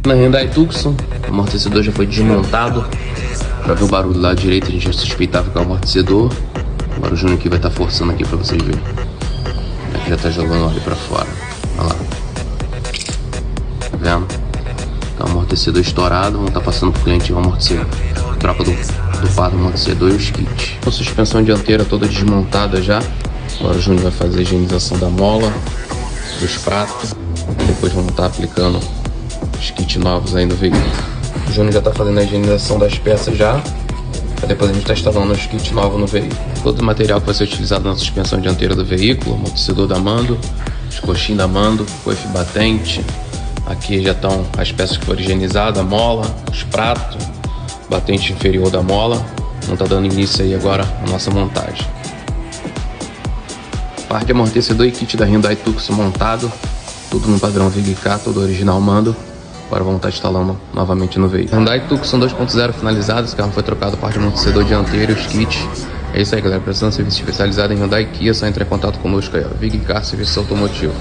Na Hyundai Tucson, o amortecedor já foi desmontado. Pra ver o barulho lá direito, a gente já suspeitava que é o amortecedor. Agora o Júnior aqui vai estar forçando aqui pra vocês verem. Aqui já tá jogando ali pra fora. Olha lá. Tá vendo? Tá o amortecedor estourado. Vamos estar passando pro cliente o amortecedor. Troca do par do amortecedor e os kits. A suspensão dianteira toda desmontada já. Agora o Júnior vai fazer a higienização da mola, dos pratos. Depois vamos estar aplicando os kits novos aí no veículo. O Júnior já está fazendo a higienização das peças já. Pra depois a gente estar instalando os kits novos no veículo. Todo o material que vai ser utilizado na suspensão dianteira do veículo, amortecedor da Mando, os coxinhos da Mando, coife batente. Aqui já estão as peças que foram higienizadas, a mola, os pratos, batente inferior da mola. Vamos estar dando início aí agora à nossa montagem. Parte de amortecedor e kit da Hyundai Tucson montado, tudo no padrão VIG-K, todo original Mando. Agora vamos estar instalando novamente no veículo. Hyundai Tucson 2.0 finalizado, esse carro foi trocado parte de amortecedor dianteiro e os kits. É isso aí, galera, precisando de serviço especializado em Hyundai e Kia, só entrar em contato conosco aí, ó. VIG-K, serviço automotivo.